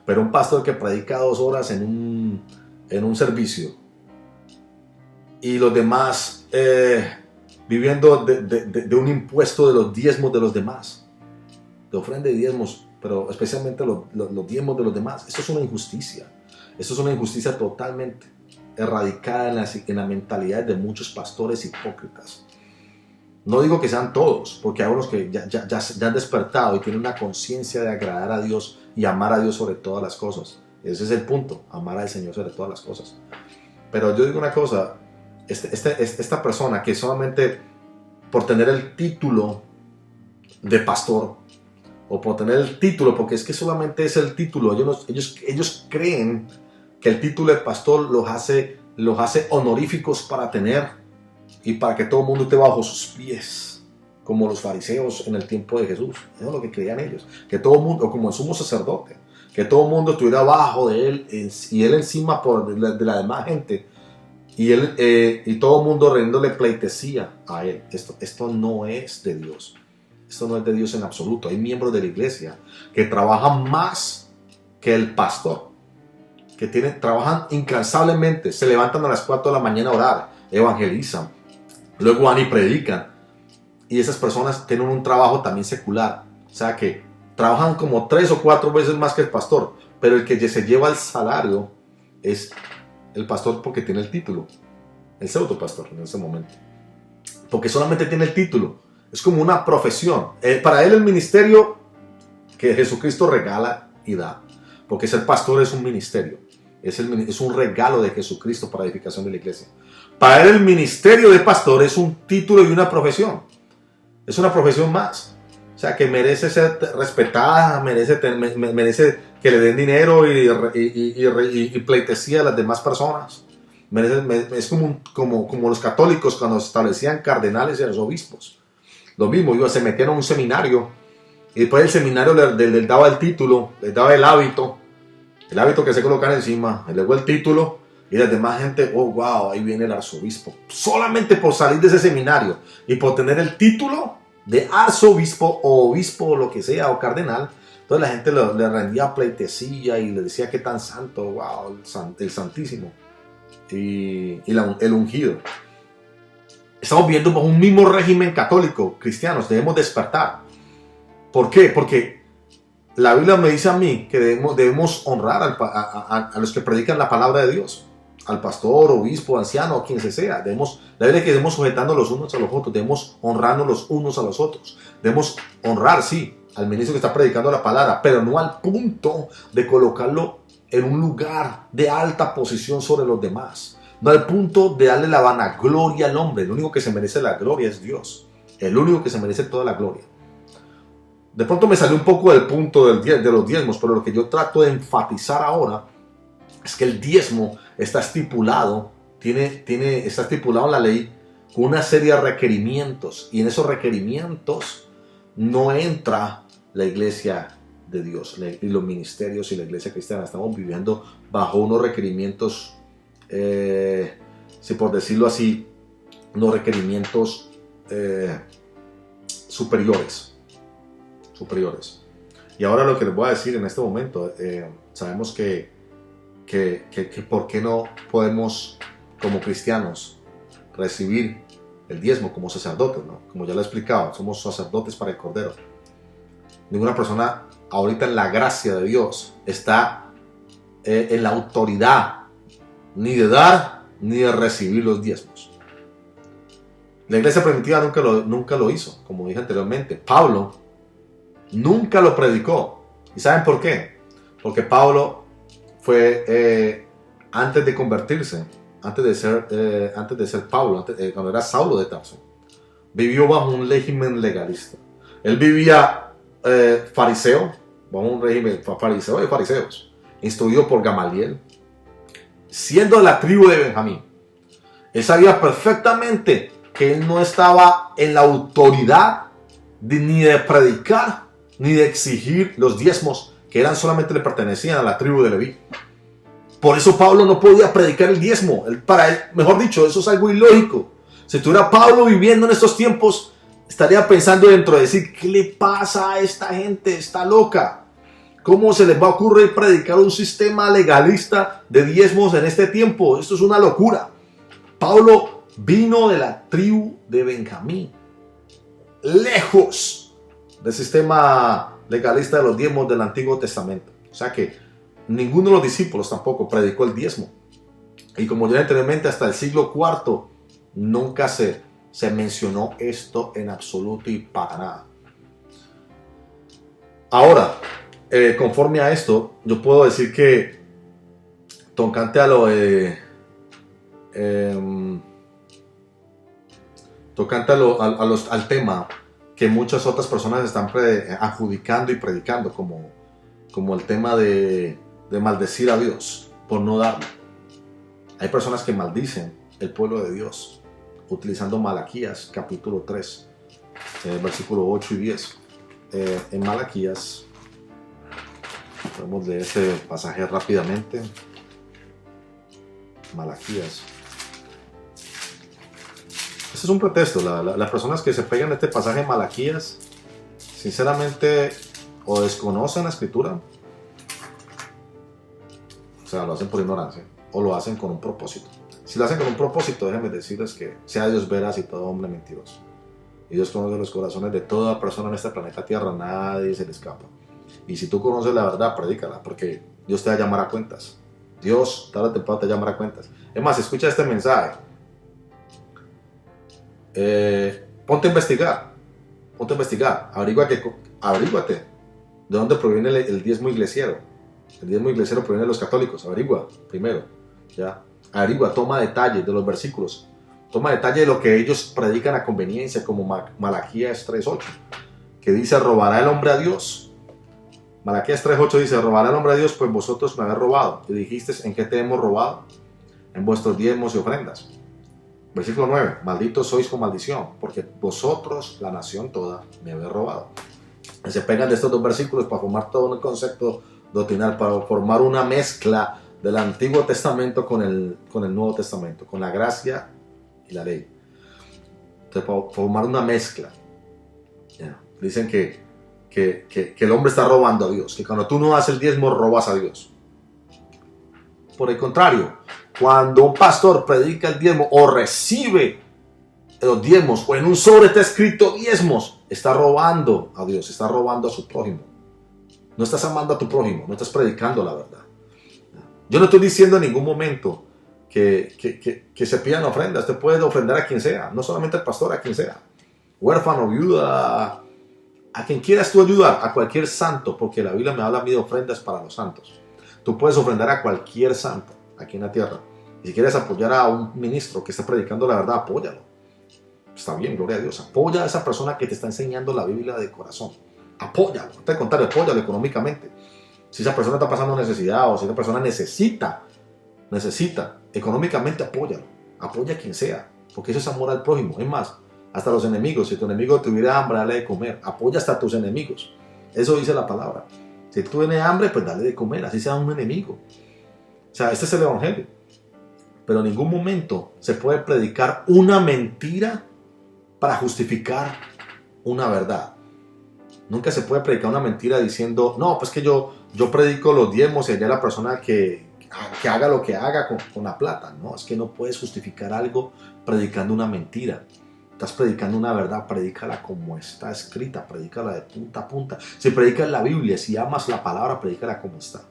Pero un pastor que predica 2 horas en un servicio y los demás viviendo de un impuesto de los diezmos de los demás, de ofrenda y diezmos, pero especialmente los diezmos de los demás, eso es una injusticia. Eso es una injusticia totalmente erradicada en la mentalidad de muchos pastores hipócritas. No digo que sean todos, porque hay unos que ya han despertado y tienen una conciencia de agradar a Dios y amar a Dios sobre todas las cosas. Ese es el punto, amar al Señor sobre todas las cosas. Pero yo digo una cosa, esta persona que solamente por tener el título de pastor, o por tener el título, porque es que solamente es el título, ellos creen que el título de pastor los hace honoríficos para tener y para que todo el mundo esté bajo sus pies, como los fariseos en el tiempo de Jesús. Eso es lo que creían ellos, que todo el mundo, o como el sumo sacerdote, que todo el mundo estuviera abajo de él y él encima de la demás gente, y todo el mundo rendiéndole pleitesía a él. Esto no es de Dios. Esto no es de Dios en absoluto. Hay miembros de la iglesia que trabajan más que el pastor, que trabajan incansablemente, se levantan a las 4 de la mañana a orar, evangelizan, luego van y predican. Y esas personas tienen un trabajo también secular, o sea que trabajan como 3 o 4 veces más que el pastor, pero el que se lleva el salario es el pastor porque tiene el título, el pseudo pastor en ese momento, porque solamente tiene el título. Es como una profesión. Para él el ministerio que Jesucristo regala y da, porque ser pastor es un ministerio, es un regalo de Jesucristo para la edificación de la iglesia. Para él el ministerio de pastor es un título y una profesión. Es una profesión más. O sea, que merece ser respetada, merece que le den dinero y pleitesía a las demás personas. Es como los católicos cuando establecían cardenales y arzobispos. Lo mismo, se metían a un seminario y después del seminario les daba el título, les daba el hábito que se colocan encima, luego el título, y la demás gente, oh wow, ahí viene el arzobispo. Solamente por salir de ese seminario y por tener el título de arzobispo o obispo o lo que sea, o cardenal, entonces la gente le rendía pleitesía y le decía que tan santo, wow, el santísimo y el ungido. Estamos viendo un mismo régimen católico, cristianos, debemos despertar. ¿Por qué? Porque la Biblia me dice a mí que debemos honrar a los que predican la palabra de Dios, al pastor, obispo, anciano, o quien sea. La Biblia dice que debemos sujetarnos los unos a los otros, debemos honrarnos los unos a los otros. Debemos honrar, sí, al ministro que está predicando la palabra, pero no al punto de colocarlo en un lugar de alta posición sobre los demás. No al punto de darle la vanagloria al hombre. El único que se merece la gloria es Dios. El único que se merece toda la gloria. De pronto me salió un poco del punto de los diezmos, pero lo que yo trato de enfatizar ahora es que el diezmo está estipulado, está estipulado en la ley con una serie de requerimientos, y en esos requerimientos no entra la iglesia de Dios y los ministerios y la iglesia cristiana. Estamos viviendo bajo unos requerimientos, si por decirlo así, unos requerimientos superiores. Y ahora lo que les voy a decir en este momento, sabemos que por qué no podemos como cristianos recibir el diezmo como sacerdotes, ¿no? Como ya lo he explicado, somos sacerdotes para el Cordero. Ninguna persona ahorita en la gracia de Dios está en la autoridad ni de dar ni de recibir los diezmos. La iglesia primitiva nunca lo hizo, como dije anteriormente. Pablo nunca lo predicó. ¿Y saben por qué? Porque Pablo fue, antes de convertirse, antes de ser Pablo, cuando era Saulo de Tarso, vivió bajo un régimen legalista. Él vivía fariseo, bajo un régimen fariseo de fariseos, instruido por Gamaliel, siendo de la tribu de Benjamín. Él sabía perfectamente que él no estaba en la autoridad ni de predicar ni de exigir los diezmos que eran solamente le pertenecían a la tribu de Leví. Por eso Pablo no podía predicar el diezmo. Para él, mejor dicho, eso es algo ilógico. Si tuviera Pablo viviendo en estos tiempos, estaría pensando dentro de decir, ¿qué le pasa a esta gente? Está loca. ¿Cómo se les va a ocurrir predicar un sistema legalista de diezmos en este tiempo? Esto es una locura. Pablo vino de la tribu de Benjamín, lejos del sistema legalista de los diezmos del Antiguo Testamento. O sea que ninguno de los discípulos tampoco predicó el diezmo. Y como ya anteriormente, hasta el siglo IV nunca se mencionó esto en absoluto y para nada. Ahora, conforme a esto, yo puedo decir que tocante a lo de al tema que muchas otras personas están adjudicando y predicando, como el tema de maldecir a Dios por no darlo. Hay personas que maldicen el pueblo de Dios utilizando Malaquías capítulo 3, versículo 8 y 10. En Malaquías, podemos leer ese pasaje rápidamente. Malaquías. Este es un pretexto. Las personas que se pegan a este pasaje de Malaquías, sinceramente, o desconocen la escritura, o sea, lo hacen por ignorancia, o lo hacen con un propósito. Si lo hacen con un propósito, déjenme decirles que sea Dios veraz y todo hombre mentiroso. Y Dios conoce los corazones de toda persona en este planeta Tierra, nadie se le escapa. Y si tú conoces la verdad, predícala, porque Dios te va a llamar a cuentas. Dios, tarde o temprano, te va a llamar a cuentas. Es más, escucha este mensaje. Ponte a investigar. Averíguate de dónde proviene el diezmo iglesiero. El diezmo iglesiero proviene de los católicos. Averigua primero. ¿Ya? Averigua, toma detalles de los versículos. Toma detalle de lo que ellos predican a conveniencia, como Malaquías 3.8, que dice, robará el hombre a Dios. Malaquías 3.8 dice, robará el hombre a Dios, pues vosotros me habéis robado. Y dijiste, ¿en qué te hemos robado? En vuestros diezmos y ofrendas. Versículo 9, malditos sois con maldición, porque vosotros, la nación toda, me habéis robado. Y se pegan de estos dos versículos para formar todo un concepto doctrinal, para formar una mezcla del Antiguo Testamento con el Nuevo Testamento, con la gracia y la ley. Entonces, para formar una mezcla. Dicen que el hombre está robando a Dios, que cuando tú no das el diezmo, robas a Dios. Por el contrario, cuando un pastor predica el diezmo o recibe los diezmos, o en un sobre está escrito diezmos, está robando a Dios, está robando a su prójimo. No estás amando a tu prójimo, no estás predicando la verdad. Yo no estoy diciendo en ningún momento que se pidan ofrendas. Te puedes ofrendar a quien sea, no solamente al pastor, a quien sea. Huérfano, viuda, a quien quieras tú ayudar, a cualquier santo, porque la Biblia me habla a mí de ofrendas para los santos. Tú puedes ofrendar a cualquier santo aquí en la tierra. Y si quieres apoyar a un ministro que está predicando la verdad, apóyalo. Está bien, gloria a Dios. Apoya a esa persona que te está enseñando la Biblia de corazón. Apóyalo. Al contrario, apóyalo económicamente. Si esa persona está pasando necesidad, o si esa persona necesita económicamente, apóyalo. Apoya a quien sea, porque eso es amor al prójimo. Es más, hasta los enemigos. Si tu enemigo tuviera hambre, dale de comer. Apoya hasta a tus enemigos. Eso dice la palabra. Si tú tienes hambre, pues dale de comer, así sea un enemigo. O sea, este es el evangelio. Pero en ningún momento se puede predicar una mentira para justificar una verdad. Nunca se puede predicar una mentira diciendo, no, pues que yo predico los diezmos y allá la persona que haga lo que haga con la plata. No, es que no puedes justificar algo predicando una mentira. Estás predicando una verdad, predícala como está escrita, predícala de punta a punta. Si predicas la Biblia, si amas la palabra, predícala como está.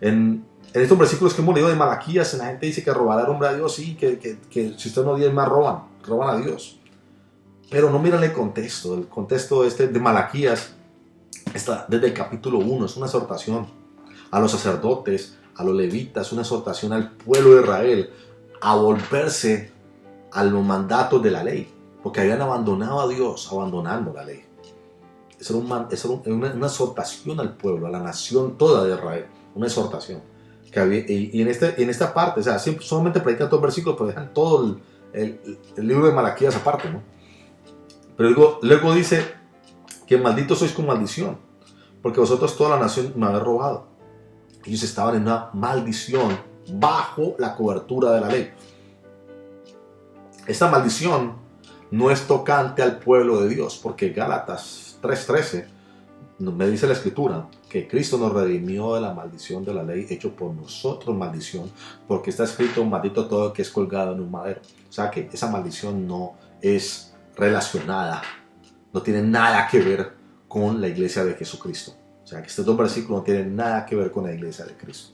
En estos versículos que hemos leído de Malaquías, la gente dice que robará el hombre a Dios, sí, que si usted no diezma, roban a Dios. Pero no miran el contexto de Malaquías está desde el capítulo 1, es una exhortación a los sacerdotes, a los levitas, una exhortación al pueblo de Israel a volverse a los mandatos de la ley, porque habían abandonado a Dios, abandonando la ley. Eso era una exhortación al pueblo, a la nación toda de Israel, una exhortación. Que había, y en esta parte, o sea, solamente predican todos los versículos, pero dejan todo el libro de Malaquías aparte, ¿no? Pero luego dice que malditos sois con maldición, porque vosotros toda la nación me habéis robado. Ellos estaban en una maldición bajo la cobertura de la ley. Esta maldición no es tocante al pueblo de Dios, porque Gálatas 3:13 me dice la escritura que Cristo nos redimió de la maldición de la ley, hecho por nosotros maldición, porque está escrito: maldito todo el que es colgado en un madero. O sea que esa maldición no es relacionada, no tiene nada que ver con la iglesia de Jesucristo. O sea que estos dos versículos no tienen nada que ver con la iglesia de Cristo.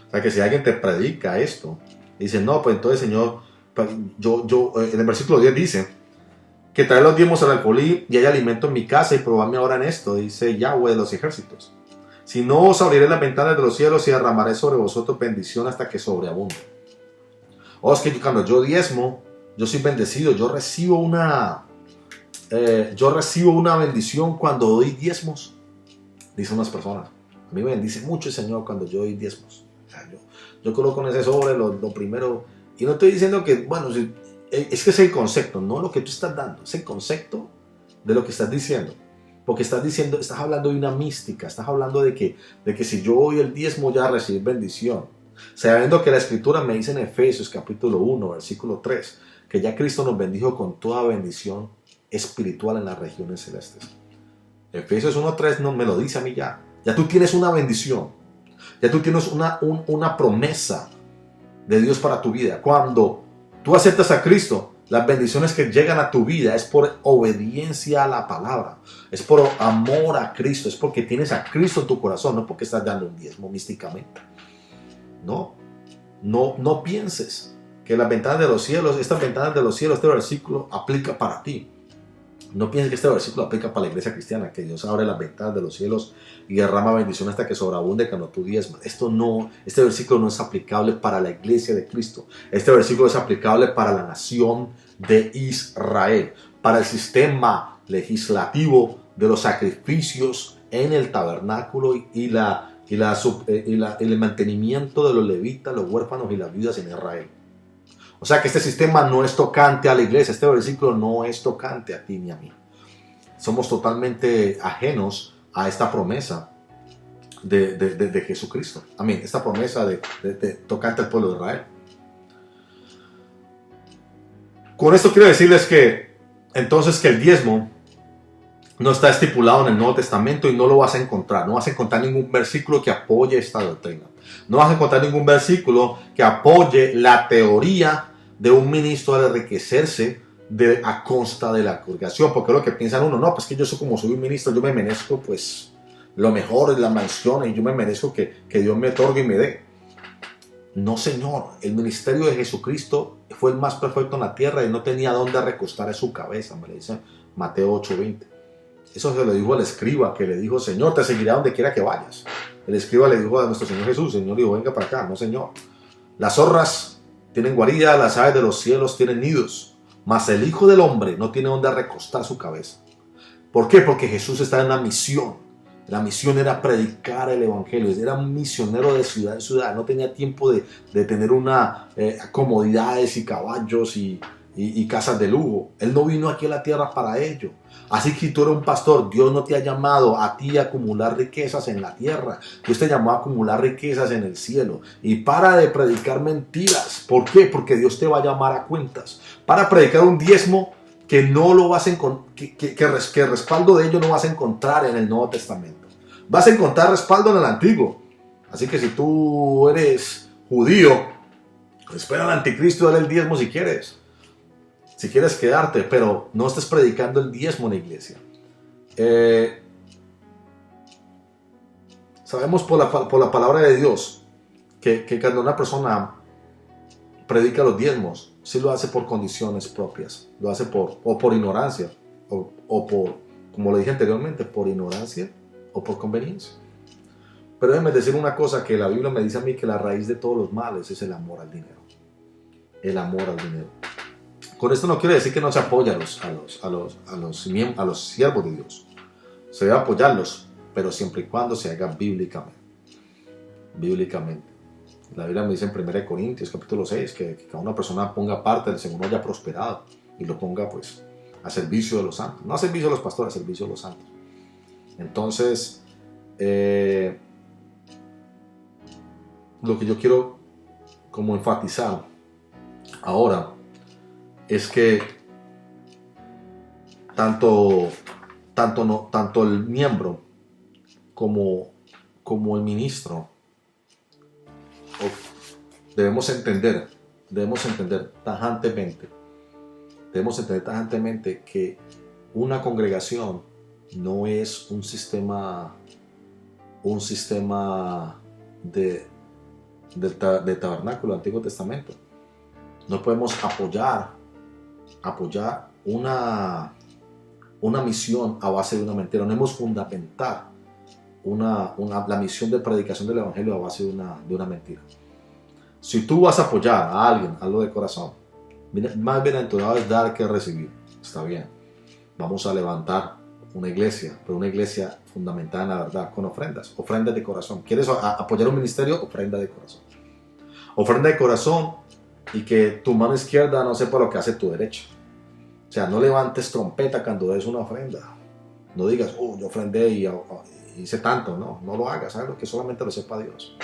O sea que si alguien te predica esto, dice: no, pues entonces, Señor, en el versículo 10 dice que trae los diezmos al alfolí y hay alimento en mi casa, y probadme ahora en esto, dice Yahweh de los ejércitos. Si no, os abriré las ventanas de los cielos y derramaré sobre vosotros bendición hasta que sobreabunde. Es que cuando yo diezmo, yo soy bendecido, yo recibo una bendición cuando doy diezmos, dicen unas personas. A mí me bendice mucho el Señor cuando yo doy diezmos. O sea, yo coloco en ese sobre lo primero, y no estoy diciendo que, bueno, es que es el concepto, no lo que tú estás dando, es el concepto de lo que estás diciendo. Porque estás hablando de una mística, estás hablando de que si yo doy el diezmo ya recibir bendición. Sabiendo que la escritura me dice en Efesios capítulo 1, versículo 3, que ya Cristo nos bendijo con toda bendición espiritual en las regiones celestes. Efesios 1:3 no me lo dice a mí ya. Ya tú tienes una bendición, ya tú tienes una promesa de Dios para tu vida. Cuando tú aceptas a Cristo, las bendiciones que llegan a tu vida es por obediencia a la palabra, es por amor a Cristo, es porque tienes a Cristo en tu corazón, no porque estás dando un diezmo místicamente. No pienses que las ventanas de los cielos, estas ventanas de los cielos, este versículo aplica para ti. No pienses que este versículo aplica para la iglesia cristiana, que Dios abre las ventanas de los cielos y derrama bendición hasta que sobreabunde cuando tú diezmas. Este versículo no es aplicable para la iglesia de Cristo. Este versículo es aplicable para la nación de Israel, para el sistema legislativo de los sacrificios en el tabernáculo y el mantenimiento de los levitas, los huérfanos y las viudas en Israel. O sea que este sistema no es tocante a la iglesia, este versículo no es tocante a ti ni a mí. Somos totalmente ajenos a esta promesa de Jesucristo. Amén, esta promesa de tocante al pueblo de Israel. Con esto quiero decirles que entonces que el diezmo no está estipulado en el Nuevo Testamento y no lo vas a encontrar. No vas a encontrar ningún versículo que apoye esta doctrina. No vas a encontrar ningún versículo que apoye la teoría de un ministro al enriquecerse a costa de la congregación. Porque es lo que piensan uno: no, pues que yo como soy un ministro, yo me merezco pues lo mejor de las mansiones y yo me merezco que Dios me otorgue y me dé. No, Señor, el ministerio de Jesucristo fue el más perfecto en la tierra y no tenía dónde recostar su cabeza, me le dice Mateo 8:20. Eso se lo dijo al escriba, que le dijo: Señor, te seguiré a donde quiera que vayas. El escriba le dijo a nuestro Señor Jesús: Señor, dijo, venga para acá. No, Señor. Las zorras tienen guarida, las aves de los cielos tienen nidos, mas el Hijo del Hombre no tiene donde recostar su cabeza. ¿Por qué? Porque Jesús está en una misión. La misión era predicar el evangelio. Era un misionero de ciudad en ciudad. No tenía tiempo de tener comodidades y caballos y casas de lujo. Él no vino aquí a la tierra para ello. Así que si tú eres un pastor, Dios no te ha llamado a ti a acumular riquezas en la tierra. Dios te llamó a acumular riquezas en el cielo. Y para de predicar mentiras. ¿Por qué? Porque Dios te va a llamar a cuentas. Para predicar un diezmo que no lo vas a que respaldo de ello no vas a encontrar en el Nuevo Testamento. Vas a encontrar respaldo en el Antiguo. Así que si tú eres judío, espera al anticristo y dale el diezmo si quieres. Si quieres quedarte, pero no estés predicando el diezmo en la iglesia. Sabemos por la palabra de Dios que cuando una persona predica los diezmos, sí lo hace por condiciones propias. Lo hace por ignorancia, o por, como le dije anteriormente, por ignorancia o por conveniencia. Pero déjeme decir una cosa, que la Biblia me dice a mí que la raíz de todos los males es el amor al dinero. El amor al dinero. Con esto no quiero decir que no se apoya a los siervos de Dios. Se debe apoyarlos, pero siempre y cuando se haga bíblicamente. Bíblicamente. La Biblia me dice en 1 Corintios capítulo 6 que cada una persona ponga parte del según haya prosperado y lo ponga pues a servicio de los santos. No a servicio de los pastores, a servicio de los santos. Entonces, lo que yo quiero como enfatizar ahora es que tanto el miembro como el ministro debemos entender tajantemente que una congregación no es un sistema de tabernáculo del Antiguo Testamento. No podemos apoyar una misión a base de una mentira. No debemos fundamentar la misión de predicación del Evangelio a base de una mentira. Si tú vas a apoyar a alguien, hazlo de corazón. Más bienaventurado es dar que recibir. Está bien. Vamos a levantar una iglesia, pero una iglesia fundamentada en la verdad, con ofrendas de corazón. ¿Quieres apoyar un ministerio? Ofrenda de corazón. Ofrenda de corazón y que tu mano izquierda no sepa lo que hace tu derecha. O sea, no levantes trompeta cuando des una ofrenda. No digas, yo ofrendé y hice tanto. No lo hagas, algo que solamente lo sepa Dios.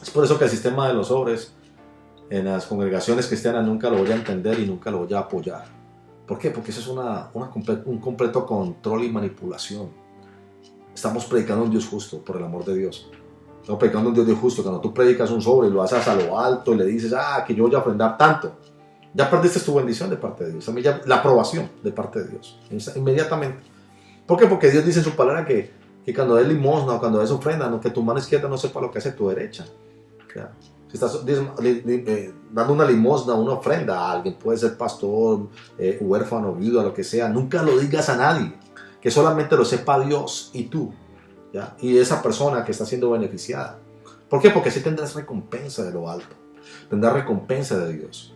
Es por eso que el sistema de los sobres en las congregaciones cristianas nunca lo voy a entender y nunca lo voy a apoyar. ¿Por qué? Porque eso es un completo control y manipulación. Estamos predicando a un Dios justo, por el amor de Dios. Estamos predicando a un Dios justo. Cuando tú predicas un sobre y lo haces a lo alto y le dices, que yo voy a ofrendar tanto, ya perdiste tu bendición de parte de Dios. También ya la aprobación de parte de Dios. Inmediatamente. ¿Por qué? Porque Dios dice en su palabra que cuando des limosna o cuando des ofrenda, que tu mano izquierda no sepa lo que hace tu derecha. Claro. Si estás dando una limosna, una ofrenda a alguien, puede ser pastor, huérfano, viuda, lo que sea, nunca lo digas a nadie, que solamente lo sepa Dios y tú, ¿ya? Y esa persona que está siendo beneficiada. ¿Por qué? Porque así tendrás recompensa de lo alto, tendrás recompensa de Dios.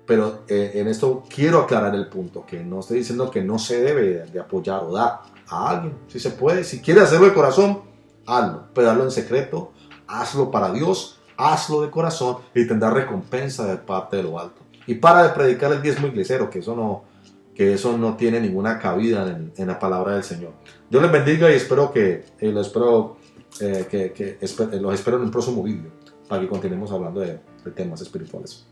Pero en esto quiero aclarar el punto, que no estoy diciendo que no se debe de apoyar o dar a alguien, si se puede, si quieres hacerlo de corazón, hazlo, pero hazlo en secreto, hazlo para Dios, hazlo de corazón y tendrás recompensa de parte de lo alto. Y para de predicar el diezmo iglesero, que eso no tiene ninguna cabida en la palabra del Señor. Dios les bendiga y espero los espero en un próximo vídeo para que continuemos hablando de temas espirituales.